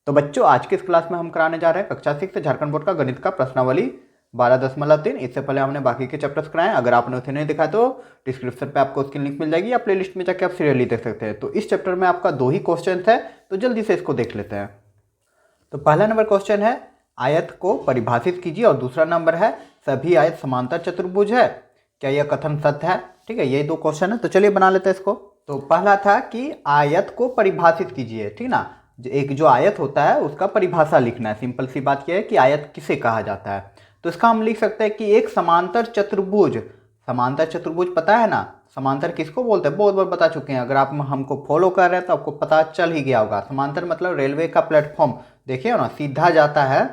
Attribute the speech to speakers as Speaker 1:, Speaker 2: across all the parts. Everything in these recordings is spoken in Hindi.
Speaker 1: तो बच्चों आज की इस क्लास में हम कराने जा रहे हैं कक्षा 6 झारखंड बोर्ड का गणित का प्रश्नावली 12.3। इससे पहले हमने बाकी के चैप्टर्स कराए। अगर आपने उसे नहीं देखा तो डिस्क्रिप्शन पे आपको उसकी लिंक मिल जाएगी या प्ले लिस्ट में जाकर आप सीरियली देख सकते हैं। तो इस चैप्टर में आपका 2 ही क्वेश्चन है, तो जल्दी से इसको देख लेते हैं। तो पहला नंबर क्वेश्चन है आयत को परिभाषित कीजिए और दूसरा नंबर है सभी आयत समांतर चतुर्भुज है, क्या यह कथन सत्य है। ठीक है, यही 2 क्वेश्चन है, तो चलिए बना लेते हैं इसको। तो पहला था कि आयत को परिभाषित कीजिए, ठीक ना। एक जो आयत होता है उसका परिभाषा लिखना है। सिंपल सी बात यह है कि आयत किसे कहा जाता है। तो इसका हम लिख सकते हैं कि एक समांतर चतुर्भुज। समांतर चतुर्भुज पता है ना, समांतर किसको बोलते हैं, बहुत बार बता चुके हैं। अगर आप हमको फॉलो कर रहे हैं तो आपको पता चल ही गया होगा। समांतर मतलब रेलवे का प्लेटफॉर्म देखिए ना, सीधा जाता है,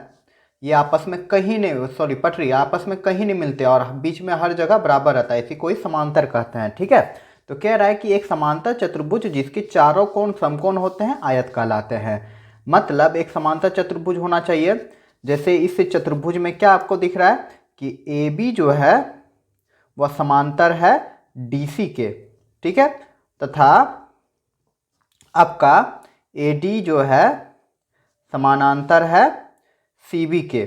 Speaker 1: ये आपस में कहीं नहीं, सॉरी पटरी आपस में कहीं नहीं मिलते और बीच में हर जगह बराबर रहता है, इसी को ही समांतर कहते हैं। ठीक है, तो कह रहा है कि एक समांतर चतुर्भुज जिसके चारों कोण समकोण होते हैं आयत कहलाते हैं। मतलब एक समांतर चतुर्भुज होना चाहिए। जैसे इस चतुर्भुज में क्या आपको दिख रहा है कि ए बी जो है वह समांतर है डी सी के, ठीक है, तथा आपका ए डी जो है समानांतर है सी बी के।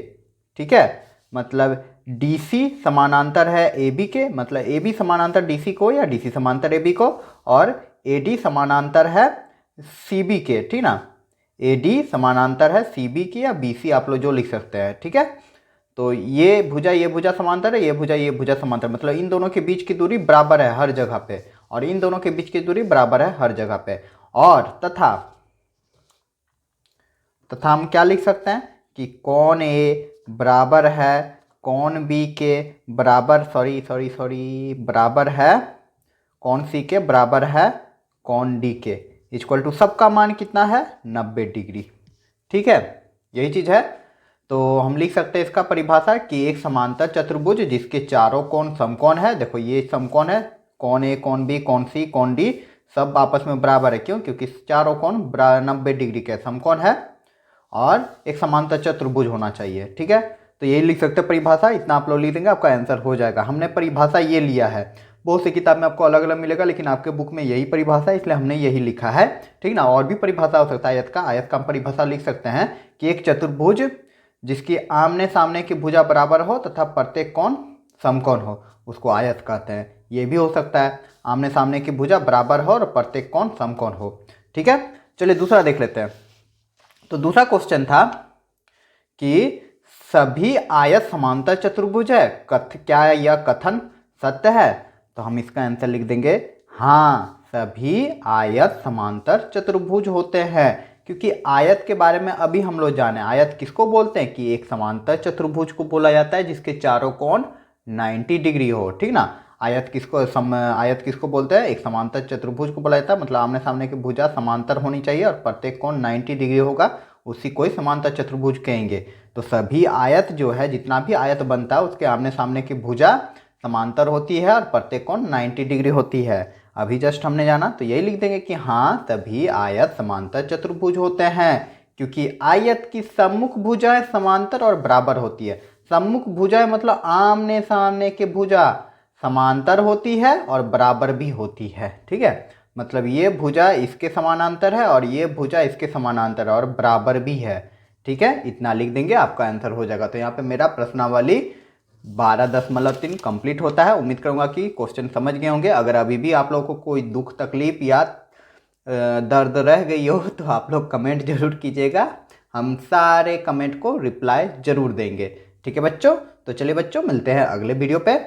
Speaker 1: ठीक है, मतलब डी सी समानांतर है ए बी के, मतलब ए बी समानांतर डी सी को या डी सी समांतर ए बी को, और ए डी समानांतर है सी बी के। ठीक ना, ए डी समानांतर है सी बी की या बी सी, आप लोग जो लिख सकते हैं। ठीक है, तो ये भुजा समांतर है, ये भुजा समांतर, मतलब इन दोनों के बीच की दूरी बराबर है हर जगह पे, और इन दोनों के बीच की दूरी बराबर है हर जगह पे। और तथा हम क्या लिख सकते हैं कि कौन ए बराबर है कौन बी के बराबर, बराबर है कौन सी के बराबर है कौन डी के, इक्वल टू सबका मान कितना है 90 डिग्री। ठीक है, यही चीज़ है। तो हम लिख सकते हैं इसका परिभाषा कि एक समांतर चतुर्भुज जिसके चारों कोण समकोण है। देखो ये समकोण है, कौन ए कौन बी कौन सी कौन डी सब आपस में बराबर है। क्यों? क्योंकि चारों कोण 90 डिग्री के समकोण है और एक समांतर चतुर्भुज होना चाहिए। ठीक है, तो यही लिख सकते हैं परिभाषा। इतना आप लोग लिख देंगे, आपका आंसर हो जाएगा। हमने परिभाषा ये लिया है, बहुत सी किताब में आपको अलग अलग मिलेगा, लेकिन आपके बुक में यही परिभाषा है, इसलिए हमने यही लिखा है। ठीक ना, और भी परिभाषा हो सकता है आयत का हम परिभाषा लिख सकते हैं कि एक चतुर्भुज जिसकी आमने सामने की भुजा बराबर हो तथा प्रत्येक कोण समकोण हो उसको आयत कहते हैं। ये भी हो सकता है आमने सामने की भुजा बराबर हो और प्रत्येक कोण समकोण हो। ठीक है, चलिए दूसरा देख लेते हैं। तो दूसरा क्वेश्चन था कि सभी आयत समांतर चतुर्भुज है, क्या यह कथन सत्य है। तो हम इसका आंसर लिख देंगे हाँ, सभी आयत समांतर चतुर्भुज होते हैं। क्योंकि आयत के बारे में अभी हम लोग जाने, आयत किसको बोलते हैं कि एक समांतर चतुर्भुज को बोला जाता है जिसके चारों कोण 90 डिग्री हो। ठीक ना, आयत किसको बोलते हैं, एक समांतर चतुर्भुज को बोला जाता है, मतलब आमने सामने की भुजा समांतर होनी चाहिए और प्रत्येक कोण 90 डिग्री होगा, उसी को ही समांतर चतुर्भुज कहेंगे। तो सभी आयत जो है, जितना भी आयत बनता है उसके आमने सामने की भुजा समांतर होती है और प्रत्येक कोण 90 डिग्री होती है। अभी जस्ट हमने जाना, तो यही लिख देंगे कि हाँ, सभी आयत समांतर चतुर्भुज होते हैं क्योंकि आयत की सम्मुख भुजाएं समांतर और बराबर होती है। सम्मुख भुजाएं मतलब आमने सामने की भुजा समांतर होती है और बराबर भी होती है। ठीक है, मतलब ये भुजा इसके समानांतर है और ये भुजा इसके समानांतर है और बराबर भी है। ठीक है, इतना लिख देंगे, आपका आंसर हो जाएगा। तो यहाँ पे मेरा प्रश्नावली 12.3 कंप्लीट होता है। उम्मीद करूंगा कि क्वेश्चन समझ गए होंगे। अगर अभी भी आप लोगों को कोई दुख तकलीफ या दर्द रह गई हो तो आप लोग कमेंट जरूर कीजिएगा, हम सारे कमेंट को रिप्लाई जरूर देंगे। ठीक है बच्चों, तो चलिए बच्चों मिलते हैं अगले वीडियो पे।